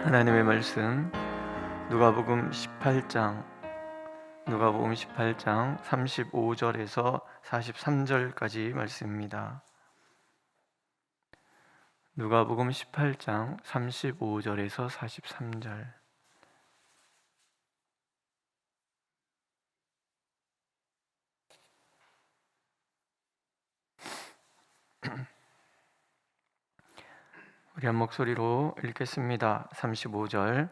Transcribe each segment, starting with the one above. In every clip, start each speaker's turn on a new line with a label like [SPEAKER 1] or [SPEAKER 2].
[SPEAKER 1] 하나님의 말씀 누가복음 18장 35절에서 43절까지 말씀입니다. 누가복음 18장 35절에서 43절. 우리 한 목소리로 읽겠습니다. 35절.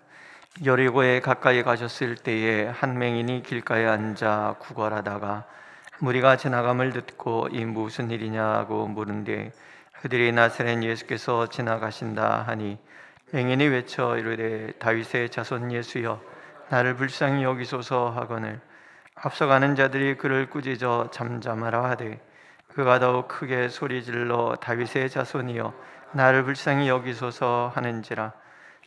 [SPEAKER 1] 여리고에 가까이 가셨을 때에 한 맹인이 길가에 앉아 구걸하다가 무리가 지나감을 듣고 이 무슨 일이냐고 물은데 그들이 나사렛 예수께서 지나가신다 하니 맹인이 외쳐 이르되 다윗의 자손 예수여 나를 불쌍히 여기소서 하거늘 앞서가는 자들이 그를 꾸짖어 잠잠하라 하되 그가 더욱 크게 소리질러 다윗의 자손이여 나를 불쌍히 여기소서 하는지라.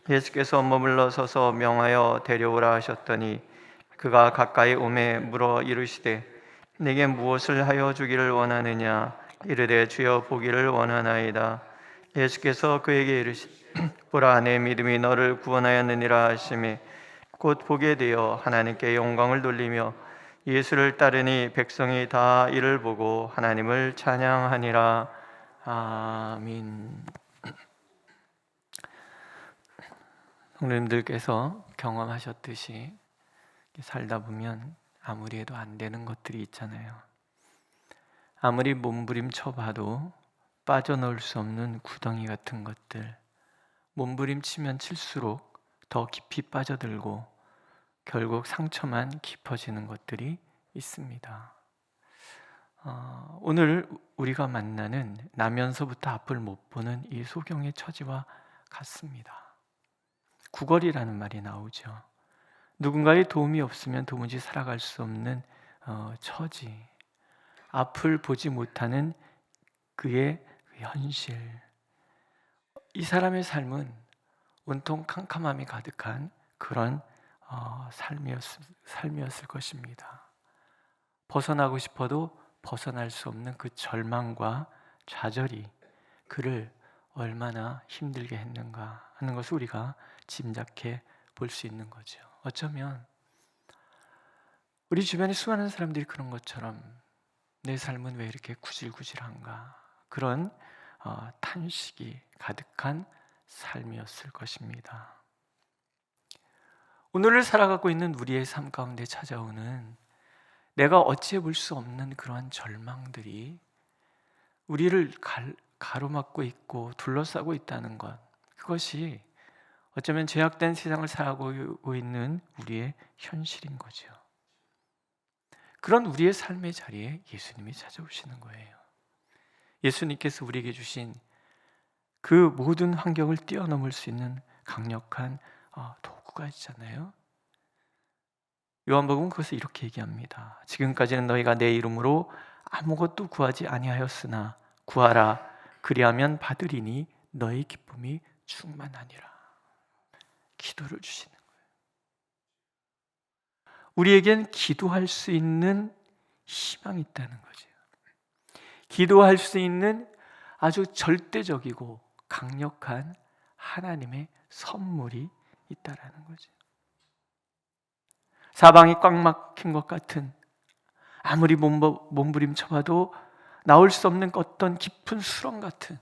[SPEAKER 1] 예수께서 머물러 서서 명하여 데려오라 하셨더니 그가 가까이 오매 물어 이르시되 내게 무엇을 하여 주기를 원하느냐. 이르되 주여 보기를 원하나이다. 예수께서 그에게 이르시되 보라 내 믿음이 너를 구원하였느니라 하시매 곧 보게 되어 하나님께 영광을 돌리며 예수를 따르니 백성이 다 이를 보고 하나님을 찬양하니라. 아멘. 성도님들께서 경험하셨듯이 살다 보면 아무리 해도 안 되는 것들이 있잖아요. 아무리 몸부림쳐봐도 빠져나올 수 없는 구덩이 같은 것들, 몸부림치면 칠수록 더 깊이 빠져들고 결국 상처만 깊어지는 것들이 있습니다. 오늘 우리가 만나는 나면서부터 앞을 못 보는 이 소경의 처지와 같습니다. 구걸이라는 말이 나오죠. 누군가의 도움이 없으면 도무지 살아갈 수 없는 처지, 앞을 보지 못하는 그의 현실. 이 사람의 삶은 온통 캄캄함이 가득한 그런 삶이었을 것입니다. 벗어나고 싶어도 벗어날 수 없는 그 절망과 좌절이 그를 얼마나 힘들게 했는가 하는 것을 우리가 짐작해 볼 수 있는 거죠. 어쩌면 우리 주변에 수많은 사람들이 그런 것처럼 내 삶은 왜 이렇게 구질구질한가, 그런 탄식이 가득한 삶이었을 것입니다. 오늘을 살아가고 있는 우리의 삶 가운데 찾아오는 내가 어찌해 볼 수 없는 그러한 절망들이 우리를 가로막고 있고 둘러싸고 있다는 것, 그것이 어쩌면 죄악된 세상을 살아가고 있는 우리의 현실인 거죠. 그런 우리의 삶의 자리에 예수님이 찾아오시는 거예요. 예수님께서 우리에게 주신 그 모든 환경을 뛰어넘을 수 있는 강력한 도구가 있잖아요. 요한복음은 그것을 이렇게 얘기합니다. 지금까지는 너희가 내 이름으로 아무것도 구하지 아니하였으나 구하라 그리하면 받으리니 너희 기쁨이 충만하니라. 기도를 주시는 거예요. 우리에겐 기도할 수 있는 희망이 있다는 거죠. 기도할 수 있는 아주 절대적이고 강력한 하나님의 선물이 있다라는 거죠. 사방이 꽉 막힌 것 같은, 아무리 몸부림쳐봐도 나올 수 없는 어떤 깊은 수렁 같은,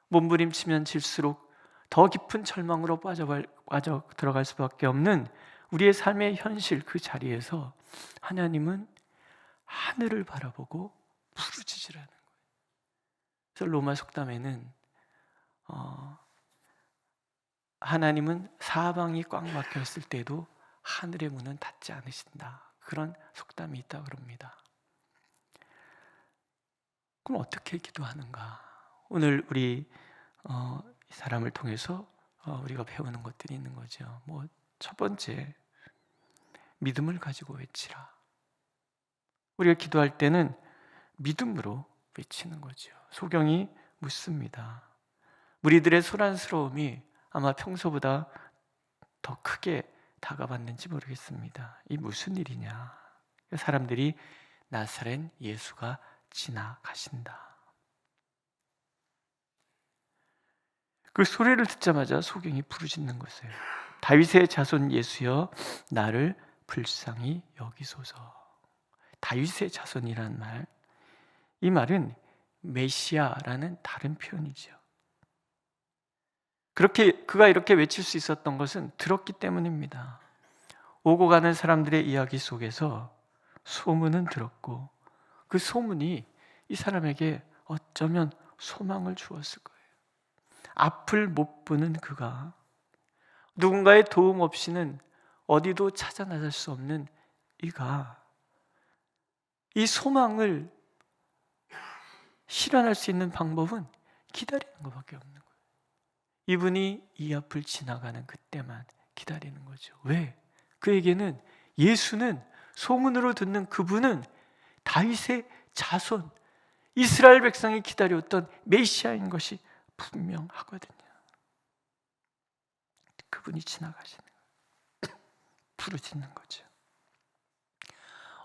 [SPEAKER 1] 몸부림치면 질수록 더 깊은 절망으로 빠져 들어갈 수밖에 없는 우리의 삶의 현실, 그 자리에서 하나님은 하늘을 바라보고 부르짖으라는 거예요. 그래서 로마 속담에는 하나님은 사방이 꽉 막혀 있을 때도 하늘의 문은 닫지 않으신다, 그런 속담이 있다고 그럽니다. 그럼 어떻게 기도하는가? 오늘 우리 이 사람을 통해서 우리가 배우는 것들이 있는 거죠. 첫 번째, 믿음을 가지고 외치라. 우리가 기도할 때는 믿음으로 외치는 거죠. 소경이 묻습니다. 무리들의 소란스러움이 아마 평소보다 더 크게 다가왔는지 모르겠습니다. 이 무슨 일이냐? 사람들이 나사렛 예수가 지나가신다. 그 소리를 듣자마자 소경이 부르짖는 것이에요. 다윗의 자손 예수여 나를 불쌍히 여기소서. 다윗의 자손이란 말, 이 말은 메시아라는 다른 표현이죠. 그가 이렇게 외칠 수 있었던 것은 들었기 때문입니다. 오고 가는 사람들의 이야기 속에서 소문은 들었고 그 소문이 이 사람에게 어쩌면 소망을 주었을 거예요. 앞을 못 보는 그가, 누군가의 도움 없이는 어디도 찾아 나설 수 없는 이가 이 소망을 실현할 수 있는 방법은 기다리는 것밖에 없는 거예요. 이분이 이 앞을 지나가는 그때만 기다리는 거죠. 왜? 그에게는 예수는, 소문으로 듣는 그분은 다윗의 자손, 이스라엘 백성이 기다렸던 메시아인 것이 분명하거든요. 그분이 지나가시는 거예요. 부르짖는 거죠.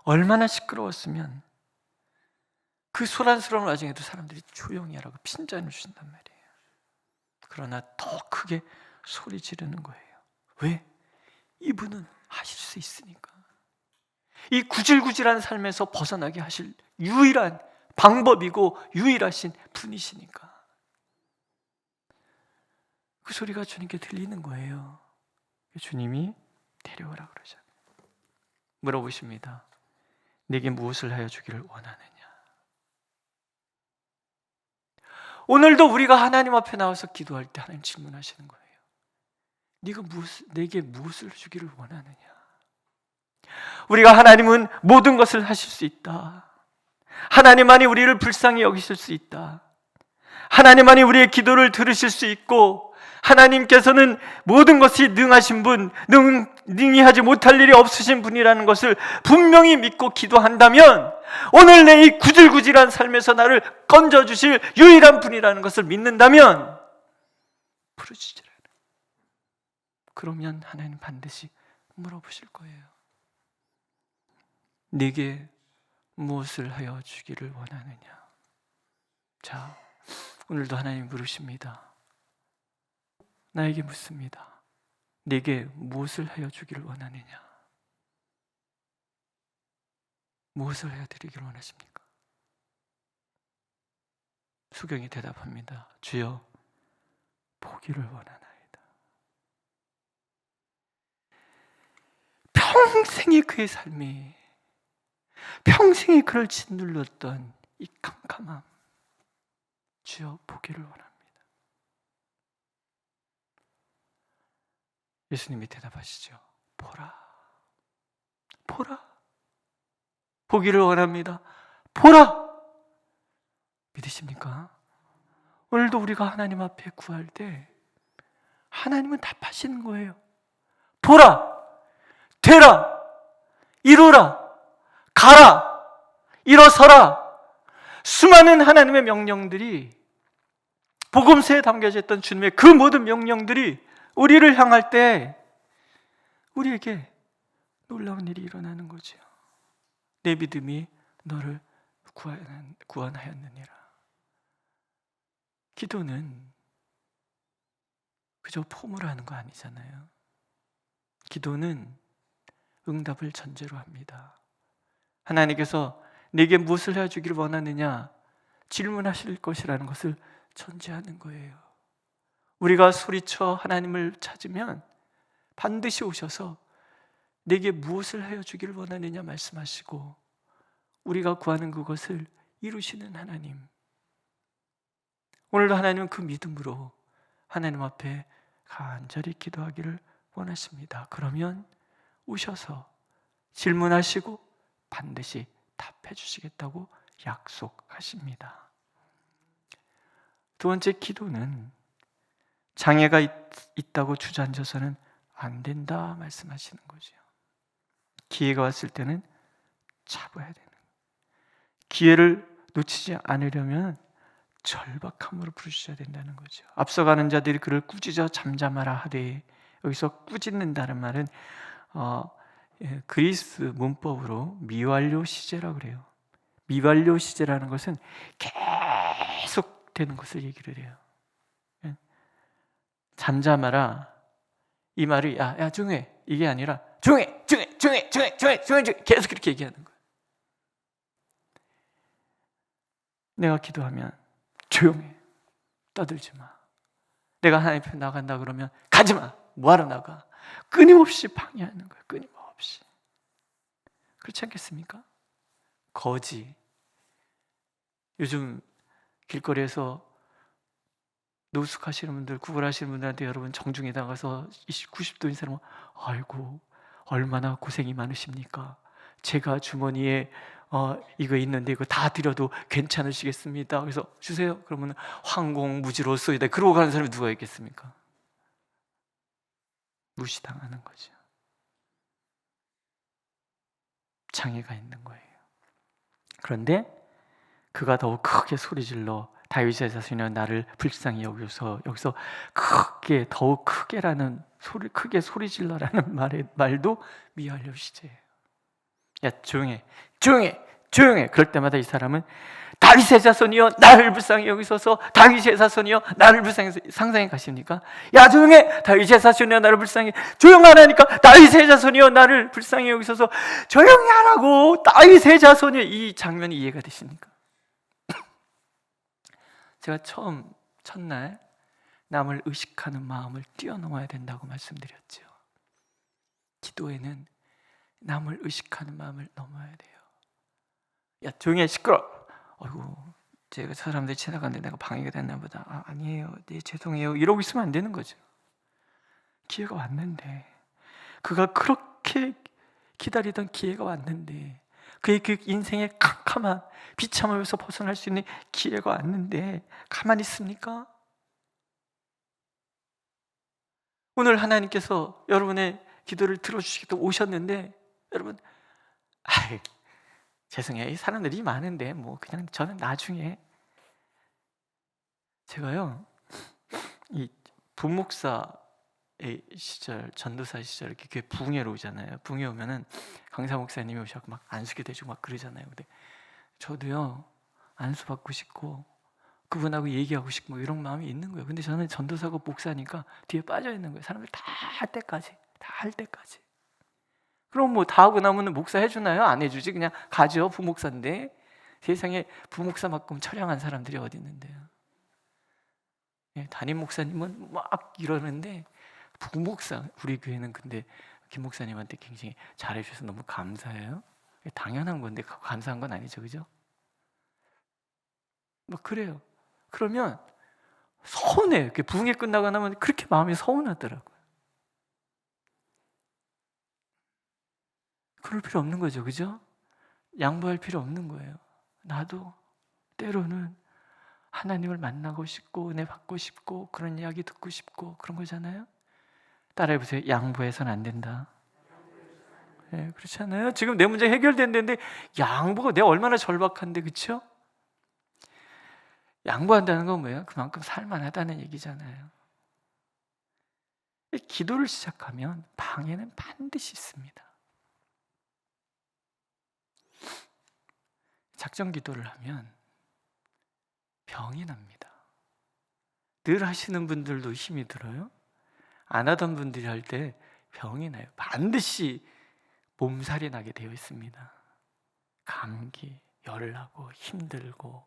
[SPEAKER 1] 얼마나 시끄러웠으면 그 소란스러운 와중에도 사람들이 조용히 하라고 핀잔을 주신단 말이에요. 그러나 더 크게 소리 지르는 거예요. 왜? 이분은 하실 수 있으니까. 이 구질구질한 삶에서 벗어나게 하실 유일한 방법이고 유일하신 분이시니까. 그 소리가 주님께 들리는 거예요. 주님이 데려오라 그러죠. 물어보십니다. 내게 무엇을 하여 주기를 원하느냐? 오늘도 우리가 하나님 앞에 나와서 기도할 때 하나님 질문하시는 거예요. 내게 무엇을 주기를 원하느냐? 우리가 하나님은 모든 것을 하실 수 있다. 하나님만이 우리를 불쌍히 여기실 수 있다. 하나님만이 우리의 기도를 들으실 수 있고, 하나님께서는 모든 것이 능하신 분, 능히 하지 못할 일이 없으신 분이라는 것을 분명히 믿고 기도한다면, 오늘 내 이 구질구질한 삶에서 나를 건져주실 유일한 분이라는 것을 믿는다면 부르짖으라. 그러면 하나님 반드시 물어보실 거예요. 내게 무엇을 하여 주기를 원하느냐? 자, 오늘도 하나님 물으십니다. 나에게 묻습니다. 내게 무엇을 하여 주기를 원하느냐? 무엇을 하여 드리기를 원하십니까? 수경이 대답합니다. 주여, 보기를 원하나이다. 평생의 그의 삶이, 평생의 그를 짓눌렀던 이 캄캄함, 주여 보기를 원합니다. 예수님이 대답하시죠. 보라, 보라, 보기를 원합니다. 보라. 믿으십니까? 오늘도 우리가 하나님 앞에 구할 때 하나님은 답하시는 거예요. 보라, 되라, 이루라, 가라, 일어서라. 수많은 하나님의 명령들이, 복음서에 담겨져 있던 주님의 그 모든 명령들이 우리를 향할 때 우리에게 놀라운 일이 일어나는 거죠. 내 믿음이 너를 구원하였느니라. 기도는 그저 폼으로 하는 거 아니잖아요. 기도는 응답을 전제로 합니다. 하나님께서 내게 무엇을 해주기를 원하느냐 질문하실 것이라는 것을 전제하는 거예요. 우리가 소리쳐 하나님을 찾으면 반드시 오셔서 내게 무엇을 하여 주기를 원하느냐 말씀하시고 우리가 구하는 그것을 이루시는 하나님. 오늘도 하나님은 그 믿음으로 하나님 앞에 간절히 기도하기를 원하십니다. 그러면 오셔서 질문하시고 반드시 답해 주시겠다고 약속하십니다. 두 번째, 기도는 장애가 있다고 주저앉아서는 안 된다 말씀하시는 거죠. 기회가 왔을 때는 잡아야 되는 거예요. 기회를 놓치지 않으려면 절박함으로 부르셔야 된다는 거죠. 앞서가는 자들이 그를 꾸짖어 잠잠하라 하되, 여기서 꾸짖는다는 말은 그리스 문법으로 미완료 시제라고 그래요. 미완료 시제라는 것은 계속 되는 것을 얘기를 해요. 잠잠하라 이 말이 야 조용해 이게 아니라 조용해 계속 그렇게 얘기하는 거예요. 내가 기도하면 조용해, 떠들지 마. 내가 하나님 앞에 나간다 그러면 가지 마. 뭐하러 나가? 끊임없이 방해하는 거예요. 끊임없이. 그렇지 않겠습니까? 거지. 요즘 길거리에서 노숙하시는 분들, 구걸하시는 분들한테 여러분 정중에 나가서 90도인 사람은 아이고 얼마나 고생이 많으십니까? 제가 주머니에 이거 있는데 이거 다 드려도 괜찮으시겠습니다. 그래서 주세요. 그러면 황공무지로 쏘이다. 그러고 가는 사람이 누가 있겠습니까? 무시당하는 거죠. 장애가 있는 거예요. 그런데 그가 더욱 크게 소리질러 다윗의 자손이여 나를 불쌍히 여기서 여기서 크게 더욱 크게라는 소리 크게 소리질러라는 말도 미완료 시제예요. 야 조용해. 그럴 때마다 이 사람은 다윗의 자손이여 나를 불쌍히 여기소서 다윗의 자손이여 나를 불쌍히 상상해 가십니까? 야 조용해 다윗의 자손이여 나를 불쌍히 조용하라니까 다윗의 자손이여 나를 불쌍히 여기소서 조용히 하라고 다윗의 자손이여 이 장면이 이해가 되십니까? 제가 첫날 남을 의식하는 마음을 뛰어넘어야 된다고 말씀드렸죠. 기도에는 남을 의식하는 마음을 넘어야 돼요. 야 조용히 해 시끄러. 아이고 제가 사람들이 지나가는데 내가 방해가 됐나 보다. 아니에요. 네 죄송해요. 이러고 있으면 안 되는 거죠. 기회가 왔는데 그가 그렇게 기다리던 기회가 왔는데 그의 그 인생의 캄캄한 비참함에서 벗어날 수 있는 기회가 왔는데 가만히 있습니까? 오늘 하나님께서 여러분의 기도를 들어주시겠다고 오셨는데 여러분 죄송해요. 이 사람들이 많은데 뭐 그냥 저는 나중에 제가요 이 부목사의 시절 전도사 시절 이렇게 교회 부흥회로 오잖아요. 부흥회 오면은 강사 목사님이 오셔서 막 안수기도 해주고 막 그러잖아요. 근데 저도요 안수 받고 싶고 그분하고 얘기하고 싶고 뭐 이런 마음이 있는 거예요. 근데 저는 전도사고 목사니까 뒤에 빠져 있는 거예요. 사람들 다 할 때까지. 그럼 뭐 다 하고 나면 목사 해주나요? 안 해주지. 그냥 가죠. 부목사인데 세상에 부목사만큼 처량한 사람들이 어디 있는데요. 담임 목사님은 막 이러는데 부목사 우리 교회는 근데 김 목사님한테 굉장히 잘해주셔서 너무 감사해요. 당연한 건데 감사한 건 아니죠, 그죠? 뭐 그래요. 그러면 서운해요. 이렇게 부흥회 끝나고 나면 그렇게 마음이 서운하더라고요. 그럴 필요 없는 거죠, 그죠? 양보할 필요 없는 거예요. 나도 때로는 하나님을 만나고 싶고 은혜 받고 싶고 그런 이야기 듣고 싶고 그런 거잖아요. 따라해보세요. 양보해서는 안 된다. 네, 그렇지 않아요? 지금 내 문제 해결된다는데 양보가 내가 얼마나 절박한데, 그렇죠? 양보한다는 건 뭐예요? 그만큼 살만하다는 얘기잖아요. 기도를 시작하면 방해는 반드시 있습니다. 작정 기도를 하면 병이 납니다. 늘 하시는 분들도 힘이 들어요. 안 하던 분들이 할 때 병이 나요. 반드시 몸살이 나게 되어 있습니다. 감기, 열나고 힘들고.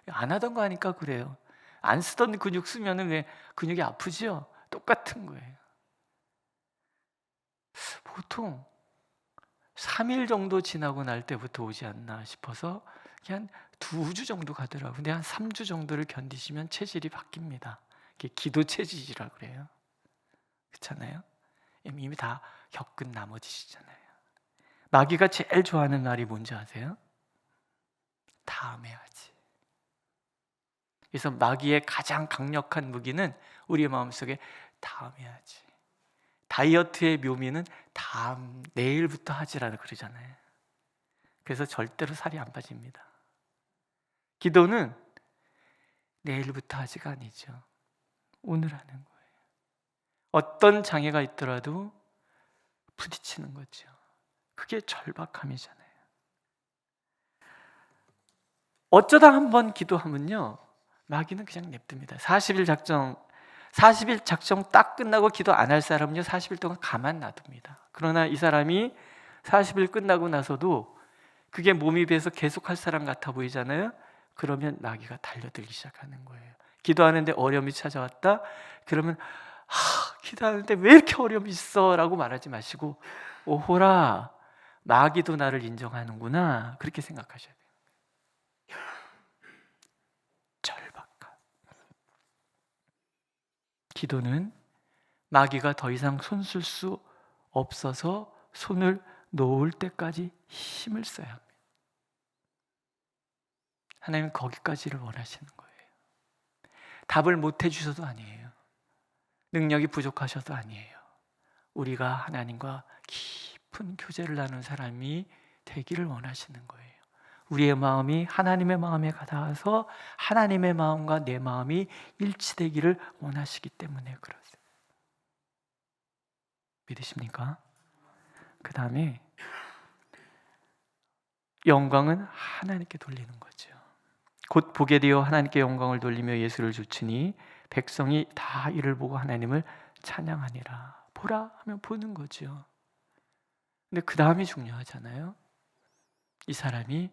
[SPEAKER 1] 안 하던 거 하니까 그래요. 안 쓰던 근육 쓰면 왜 근육이 아프죠? 똑같은 거예요. 보통 3일 정도 지나고 날 때부터 오지 않나 싶어서 그냥 2주 정도 가더라고요. 근데 한 3주 정도를 견디시면 체질이 바뀝니다. 이게 기도 체질이라고 그래요. 그렇잖아요? 이미 다 겪은 나머지시잖아요. 마귀가 제일 좋아하는 말이 뭔지 아세요? 다음에 하지. 그래서 마귀의 가장 강력한 무기는 우리의 마음속에 다음에 하지. 다이어트의 묘미는 내일부터 하지라고 그러잖아요. 그래서 절대로 살이 안 빠집니다. 기도는 내일부터 하지가 아니죠. 오늘 하는 거예요. 어떤 장애가 있더라도 부딪히는 거죠. 그게 절박함이잖아요. 어쩌다 한번 기도하면요 마귀는 그냥 냅둡니다. 40일 작정 40일 작정 딱 끝나고 기도 안 할 사람은요 40일 동안 가만 놔둡니다. 그러나 이 사람이 40일 끝나고 나서도 그게 몸이 배서 계속 할 사람 같아 보이잖아요. 그러면 마귀가 달려들기 시작하는 거예요. 기도하는데 어려움이 찾아왔다? 그러면 기도하는데 왜 이렇게 어려움이 있어? 라고 말하지 마시고 오호라, 마귀도 나를 인정하는구나, 그렇게 생각하셔야 돼요. 절박함. 기도는 마귀가 더 이상 손 쓸 수 없어서 손을 놓을 때까지 힘을 써야 합니다. 하나님은 거기까지를 원하시는 거예요. 답을 못 해주셔도 아니에요. 능력이 부족하셔도 아니에요. 우리가 하나님과 깊은 교제를 나누는 사람이 되기를 원하시는 거예요. 우리의 마음이 하나님의 마음에 닿아서 하나님의 마음과 내 마음이 일치되기를 원하시기 때문에 그러세요. 믿으십니까? 그 다음에 영광은 하나님께 돌리는 거죠. 곧 보게 되어 하나님께 영광을 돌리며 예수를 좇으니 백성이 다 이를 보고 하나님을 찬양하니라. 보라 하면 보는 거죠. 근데 그 다음이 중요하잖아요. 이 사람이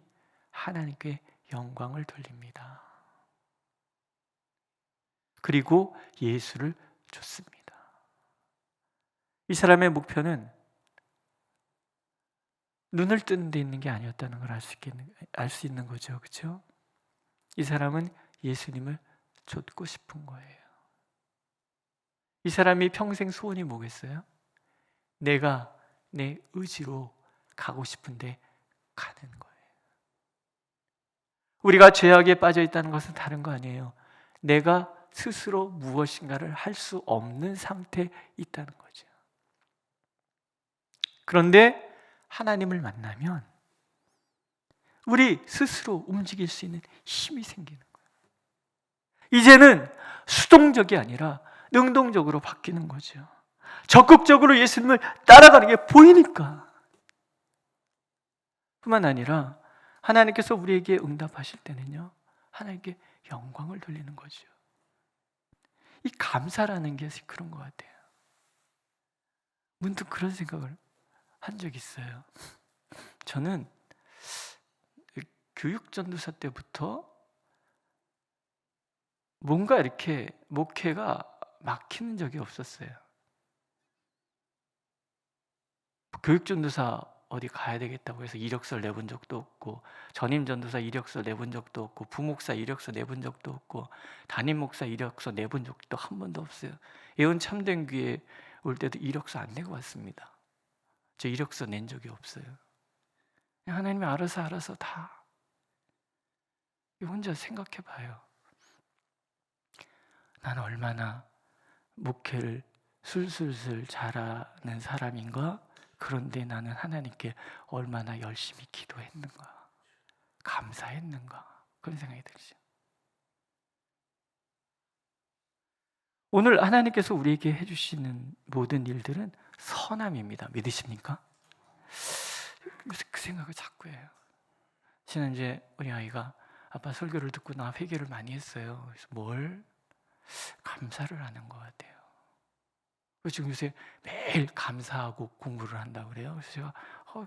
[SPEAKER 1] 하나님께 영광을 돌립니다. 그리고 예수를 좇습니다. 이 사람의 목표는 눈을 뜨는 데 있는 게 아니었다는 걸 알 수 있는 거죠. 그렇죠? 이 사람은 예수님을 좇고 싶은 거예요. 이 사람이 평생 소원이 뭐겠어요? 내가 내 의지로 가고 싶은데 가는 거예요. 우리가 죄악에 빠져 있다는 것은 다른 거 아니에요. 내가 스스로 무엇인가를 할 수 없는 상태에 있다는 거죠. 그런데 하나님을 만나면 우리 스스로 움직일 수 있는 힘이 생기는 거예요. 이제는 수동적이 아니라 능동적으로 바뀌는 거죠. 적극적으로 예수님을 따라가는 게 보이니까. 뿐만 아니라 하나님께서 우리에게 응답하실 때는요, 하나님께 영광을 돌리는 거죠. 이 감사라는 게 그런 것 같아요. 문득 그런 생각을 한 적이 있어요. 저는 교육전도사 때부터 뭔가 이렇게 목회가 막히는 적이 없었어요. 교육전도사 어디 가야 되겠다고 해서 이력서 내본 적도 없고, 전임전도사 이력서 내본 적도 없고, 부목사 이력서 내본 적도 없고, 담임목사 이력서 내본 적도 한 번도 없어요. 예언 참된교회 올 때도 이력서 안 내고 왔습니다. 저 이력서 낸 적이 없어요. 하나님이 알아서 다. 혼자 생각해 봐요. 난 얼마나 목회를 술술술 잘하는 사람인가? 그런데 나는 하나님께 얼마나 열심히 기도했는가, 감사했는가, 그런 생각이 들죠. 오늘 하나님께서 우리에게 해주시는 모든 일들은 선함입니다. 믿으십니까? 요새 그 생각을 자꾸 해요. 지난주에 우리 아이가 아빠 설교를 듣고 나 회개를 많이 했어요. 그래서 뭘? 감사를 하는 것 같아요. 그래서 지금 요새 매일 감사하고 공부를 한다고 그래요. 그래서 제가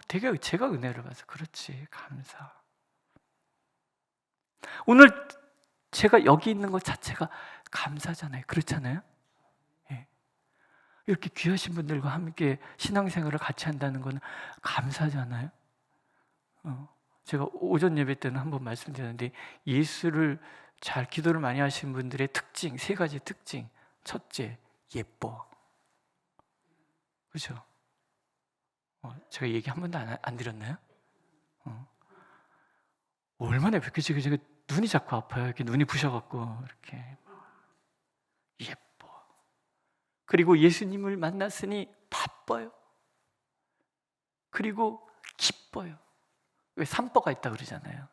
[SPEAKER 1] 되게 제가 은혜를 받아서 그렇지, 감사. 오늘 제가 여기 있는 것 자체가 감사잖아요. 그렇잖아요? 예. 이렇게 귀하신 분들과 함께 신앙생활을 같이 한다는 건 감사잖아요. 제가 오전 예배 때는 한번 말씀드렸는데, 예수를 잘 기도를 많이 하시는 분들의 특징, 3가지 특징. 첫째, 예뻐. 그렇죠? 제가 얘기 한 번도 안 드렸나요? 얼마나 뵙겠지. 제가 눈이 자꾸 아파요. 이렇게 눈이 부셔갖고 이렇게 예뻐. 그리고 예수님을 만났으니 바빠요. 그리고 기뻐요. 왜 산버가 있다 그러잖아요.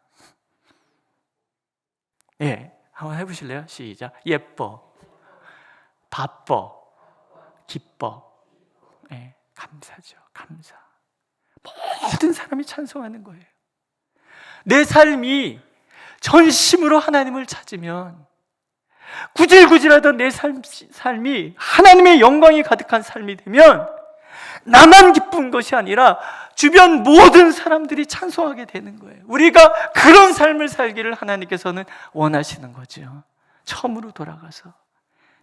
[SPEAKER 1] 예, 한번 해보실래요? 시작. 예뻐, 바빠, 기뻐. 예, 감사죠. 감사. 모든 사람이 찬송하는 거예요. 내 삶이 전심으로 하나님을 찾으면
[SPEAKER 2] 구질구질하던 내 삶이 하나님의 영광이 가득한 삶이 되면 나만 기쁜 것이 아니라 주변 모든 사람들이 찬송하게 되는 거예요. 우리가 그런 삶을 살기를 하나님께서는 원하시는 거죠. 처음으로 돌아가서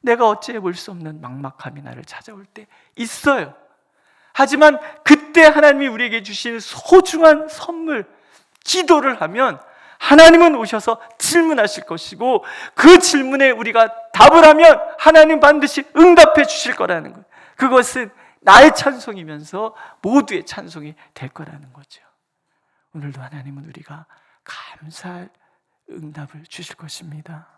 [SPEAKER 2] 내가 어찌해 볼 수 없는 막막함이 나를 찾아올 때 있어요. 하지만 그때 하나님이 우리에게 주신 소중한 선물, 기도를 하면 하나님은 오셔서 질문하실 것이고, 그 질문에 우리가 답을 하면 하나님 반드시 응답해 주실 거라는 거예요. 그것은 나의 찬송이면서 모두의 찬송이 될 거라는 거죠. 오늘도 하나님은 우리가 감사할 응답을 주실 것입니다.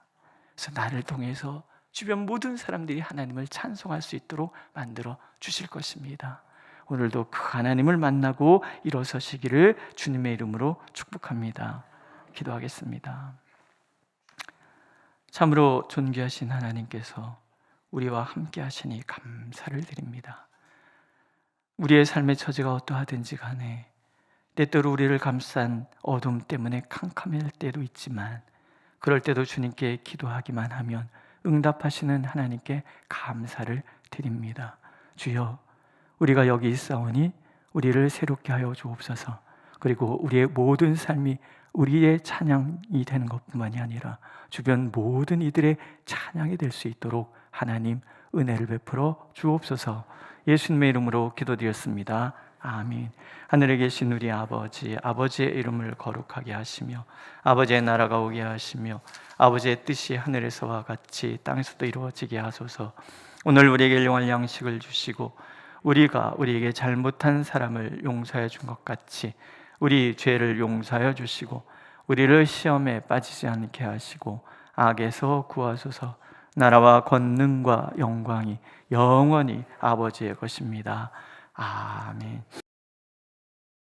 [SPEAKER 2] 그래서 나를 통해서 주변 모든 사람들이 하나님을 찬송할 수 있도록 만들어 주실 것입니다. 오늘도 그 하나님을 만나고 일어서시기를 주님의 이름으로 축복합니다. 기도하겠습니다. 참으로 존귀하신 하나님께서 우리와 함께 하시니 감사를 드립니다. 우리의 삶의 처지가 어떠하든지 간에 때때로 우리를 감싼 어둠 때문에 캄캄할 때도 있지만, 그럴 때도 주님께 기도하기만 하면 응답하시는 하나님께 감사를 드립니다. 주여, 우리가 여기 있사오니 우리를 새롭게 하여 주옵소서. 그리고 우리의 모든 삶이 우리의 찬양이 되는 것뿐만이 아니라 주변 모든 이들의 찬양이 될 수 있도록 하나님 은혜를 베풀어 주옵소서. 예수님의 이름으로 기도드렸습니다. 아멘. 하늘에 계신 우리 아버지, 아버지의 이름을 거룩하게 하시며 아버지의 나라가 오게 하시며 아버지의 뜻이 하늘에서와 같이 땅에서도 이루어지게 하소서. 오늘 우리에게 일용할 양식을 주시고 우리가 우리에게 잘못한 사람을 용서해 준 것 같이 우리 죄를 용서하여 주시고 우리를 시험에 빠지지 않게 하시고 악에서 구하소서. 나라와 권능과 영광이 영원히 아버지의 것입니다. 아멘.